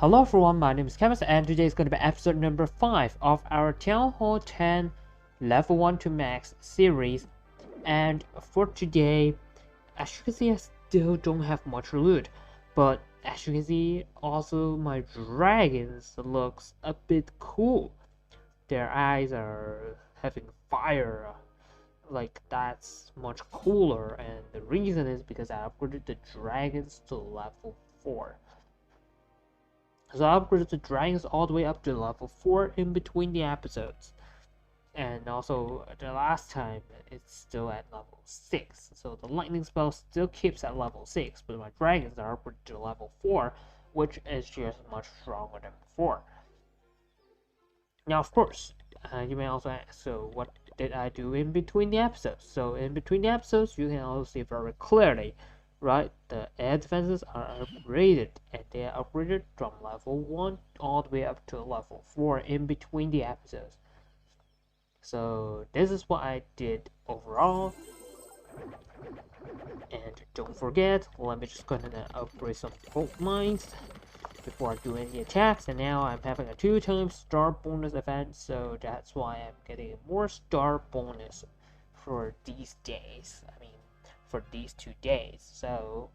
Hello everyone, my name is Kevin and today is going to be episode number 5 of our TH10 Lv1 to Max series. And for today, as you can see, I still don't have much loot, but as you can see, also my dragons looks a bit cool. Their eyes are having fire, like that's much cooler, and the reason is because I upgraded the dragons to level 4. So I upgraded the dragons all the way up to level 4 in between the episodes. And also, the last time, it's still at level 6. So the lightning spell still keeps at level 6, but my dragons are upgraded to level 4, which is just much stronger than before. Now, of course, you may also ask, so what did I do in between the episodes? So in between the episodes, you can also see very clearly, right? The air defenses are upgraded, and they are upgraded from level 1 all the way up to level 4 in between the episodes. So this is what I did overall. And don't forget, let me just go ahead and upgrade some gold mines before I do any attacks. And now I'm having a 2x star bonus event, so that's why I'm getting more star bonus for these days. I mean, for these 2 days. So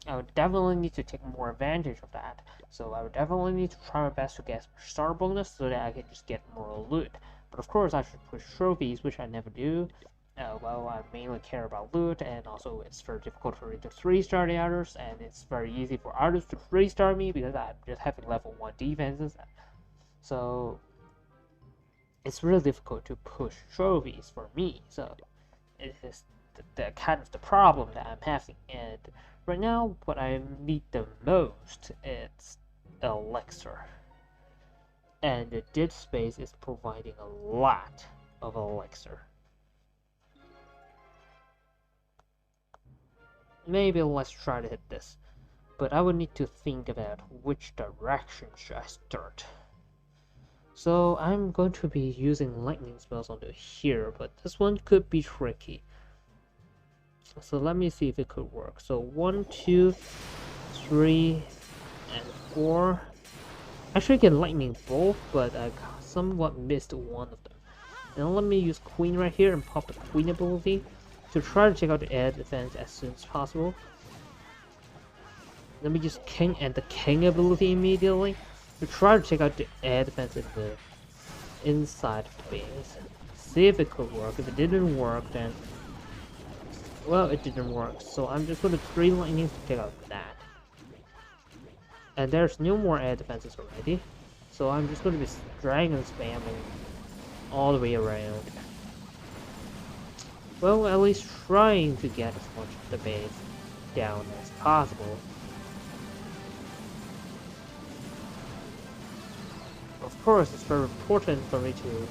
I would definitely need to take more advantage of that. So I would definitely need to try my best to get star bonus so that I can just get more loot. But of course I should push trophies, which I never do. Well, I mainly care about loot, and also it's very difficult for me to 3-star the others, and it's very easy for others to 3-star me because I'm just having level 1 defenses. So it's really difficult to push trophies for me. So it is the kind of the problem that I'm having. And right now, what I need the most is elixir. And the dead space is providing a lot of elixir. Maybe let's try to hit this, but I would need to think about which direction should I start. So I'm going to be using lightning spells onto here, but this one could be tricky. So let me see if it could work. So 1, 2, 3, and 4. Actually, I can lightning both, but I somewhat missed one of them. Now let me use Queen right here and pop the Queen ability to try to check out the air defense as soon as possible. Let me use King and the King ability immediately to try to check out the air defense in the inside of the base. See if it could work. If it didn't work, then well, it didn't work. So I'm just going to 3 lightnings to check out that. And there's no more air defenses already, so I'm just going to be dragon spamming all the way around. Well, at least trying to get as much of the base down as possible. Of course, it's very important for me to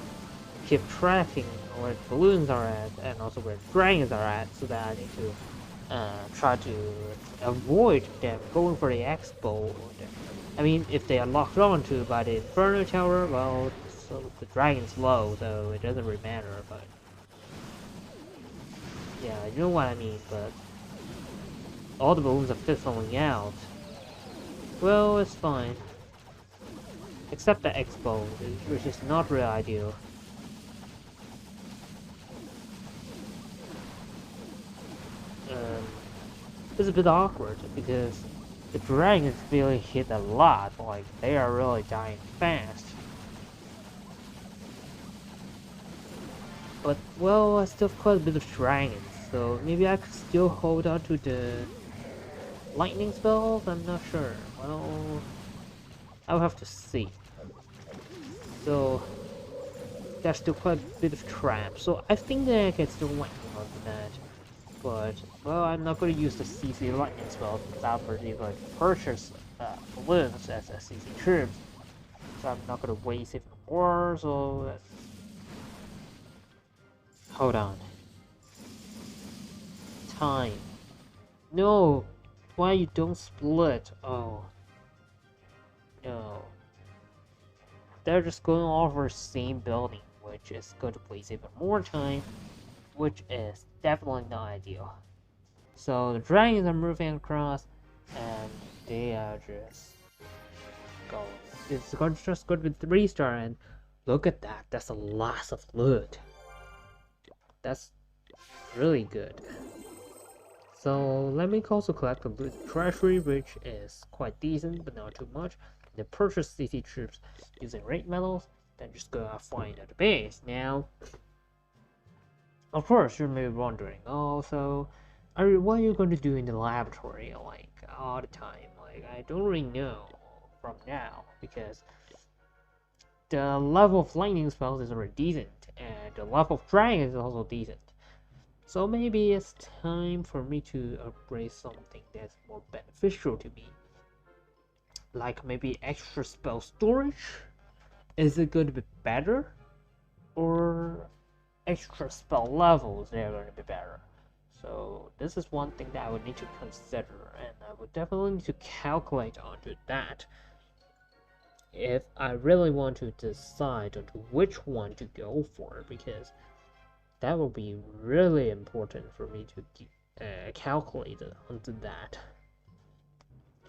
keep tracking where the balloons are at and also where the dragons are at, so that I need to try to avoid them going for the expo. I mean, if they are locked onto by the Inferno Tower, well, so the dragon's low, so it doesn't really matter, but yeah, you know what I mean, but all the balloons are fizzling out. Well, it's fine. Except the expo, which is not really ideal. It's a bit awkward because the dragons really hit a lot, like they are really dying fast. But well, I still have quite a bit of dragons, so maybe I could still hold on to the lightning spells. I'm not sure. Well, I'll have to see. So there's still quite a bit of traps, so I think that I can still lightning onto that. But well, I'm not going to use the CC lightning spell because I'm already going to purchase balloons as CC troops, so I'm not going to waste even more. So hold on. Time. No. Why you don't split? Oh. No. They're just going over the same building, which is going to waste even more time, which is definitely not ideal. So the dragons are moving across, and they are just go. It's going to just go to 3-star, and look at that. That's a lot of loot. That's really good. So let me also collect the loot treasury, which is quite decent, but not too much. Then purchase CC troops using rate metals. Then just go out find at the base. Now, of course, you may be wondering, oh, so what are you going to do in the laboratory, like, all the time? Like, I don't really know from now, because the level of lightning spells is already decent, and the level of dragon is also decent. So maybe it's time for me to upgrade something that's more beneficial to me. Like maybe extra spell storage? Is it going to be better? Or extra spell levels, they're going to be better? So this is one thing that I would need to consider, and I would definitely need to calculate onto that if I really want to decide onto which one to go for, because that will be really important for me to calculate onto that.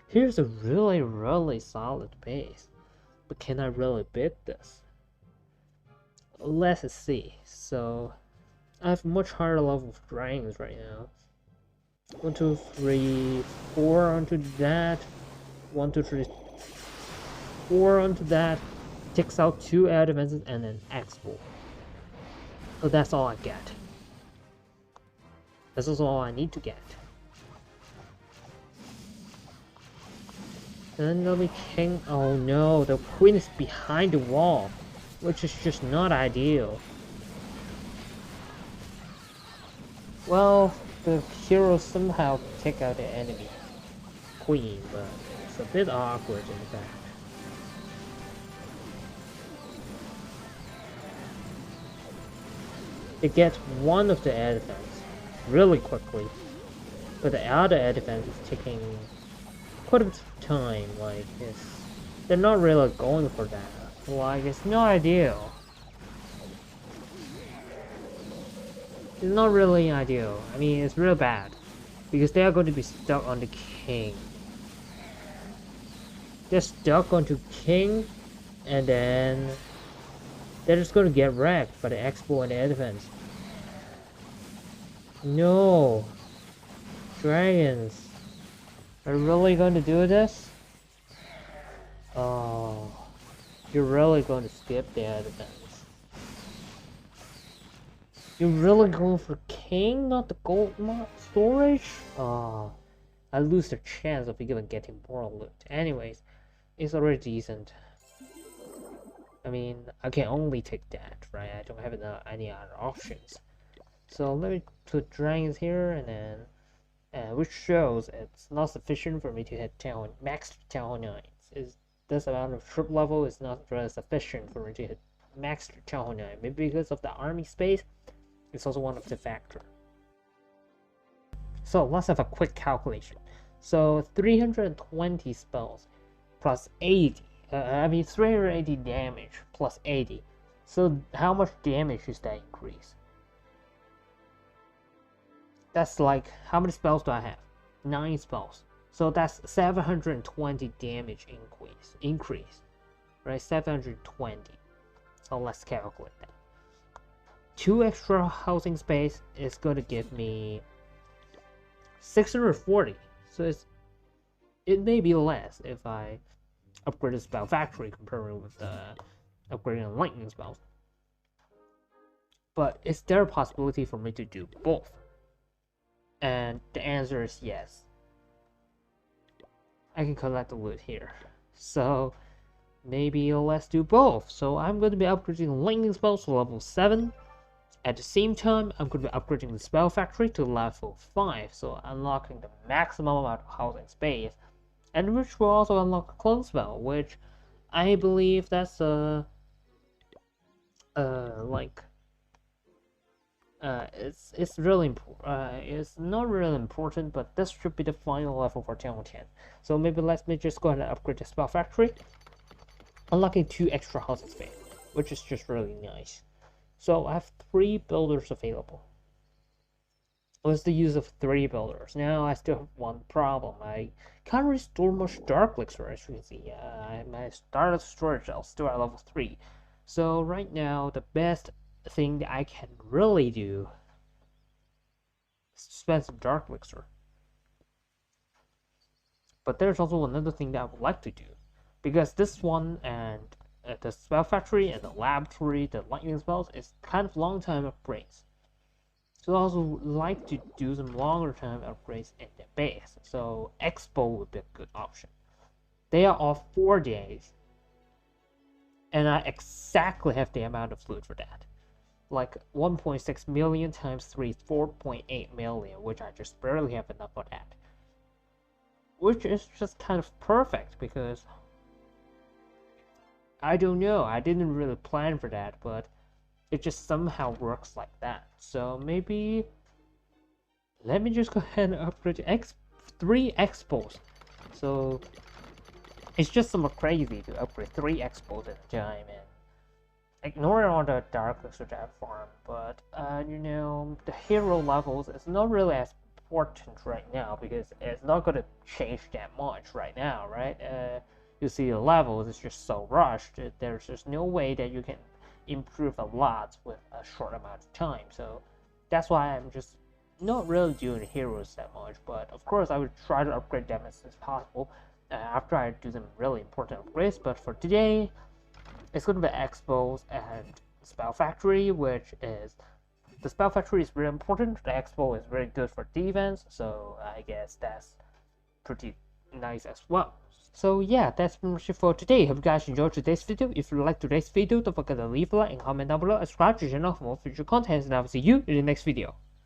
Here's a really solid base, but can I really beat this? Let's see. So I have much higher level of dragons right now. 1, 2, 3, 4 onto that. 1, 2, 3, 4 onto that. Takes out 2 air defenses and an X-Bull. So that's all I get. This is all I need to get. And then there'll be king. Oh no, the queen is behind the wall, which is just not ideal. Well, the heroes somehow take out the enemy queen, but it's a bit awkward in fact. They get one of the air defense really quickly, but the other air defense is taking quite a bit of time. Like, they're not really going for that. Like, it's not ideal. It's not really ideal. I mean, it's real bad, because they are going to be stuck on the king. They're stuck onto king, and then they're just going to get wrecked by the X-Bull and the air defense. No! Dragons! Are you really going to do this? Oh, you're really going to skip the air defense. You're really going for king, not the gold storage? Oh, I lose the chance of even getting more loot. Anyways, it's already decent. I mean, I can only take that, right? I don't have any other options. So let me put dragons here, and then, which shows it's not sufficient for me to hit max town 9. This amount of troop level is not really sufficient for me to hit max town 9. Maybe because of the army space. It's also one of the factors. So let's have a quick calculation. So 320 spells plus 80. 380 damage plus 80. So how much damage is that increase? That's like, how many spells do I have? 9 spells. So that's 720 damage increase. Right? 720. So let's calculate that. 2 extra housing space is going to give me 640. So it may be less if I upgrade the spell factory comparing with the upgrading lightning spells. But is there a possibility for me to do both? And the answer is yes. I can collect the loot here. So maybe let's do both. So I'm going to be upgrading lightning spells to level 7. At the same time, I'm going to be upgrading the spell factory to level 5, so unlocking the maximum amount of housing space, and which will also unlock a clone spell, which I believe that's it's really important. It's not really important, but this should be the final level for TH10. So maybe let me just go ahead and upgrade the spell factory, unlocking 2 extra housing space, which is just really nice. So I have 3 builders available. was the use of 3 builders. Now I still have one problem. I can't restore much Dark Elixir, as you can see. My started storage is still at level 3. So right now, the best thing that I can really do is to spend some Dark Elixir. But there's also another thing that I would like to do. Because this one and the Spell Factory and the Laboratory, the Lightning Spells, is kind of long-time upgrades. So I also like to do some longer term upgrades in the base. So Expo would be a good option. They are all 4 days. And I exactly have the amount of loot for that. Like 1.6 million times 3 is 4.8 million, which I just barely have enough for that. Which is just kind of perfect because I don't know, I didn't really plan for that, but it just somehow works like that. So maybe let me just go ahead and upgrade 3 expos. So it's just somewhat crazy to upgrade 3 expos at a time and ignore all the Dark Elixir that I farm. But you know, the hero levels is not really as important right now because it's not gonna change that much right now, right? You see the levels is just so rushed. There's just no way that you can improve a lot with a short amount of time. So that's why I'm just not really doing heroes that much. But of course, I would try to upgrade them as soon as possible after I do some really important upgrades. But for today, it's going to be Expos and Spell Factory, which is the Spell Factory is really important. The Expo is very good for defense, so I guess that's pretty nice as well. So yeah, that's pretty much it for today. Hope you guys enjoyed today's video. If you like today's video, don't forget to leave a like and comment down below. Subscribe to the channel for more future content, and I will see you in the next video.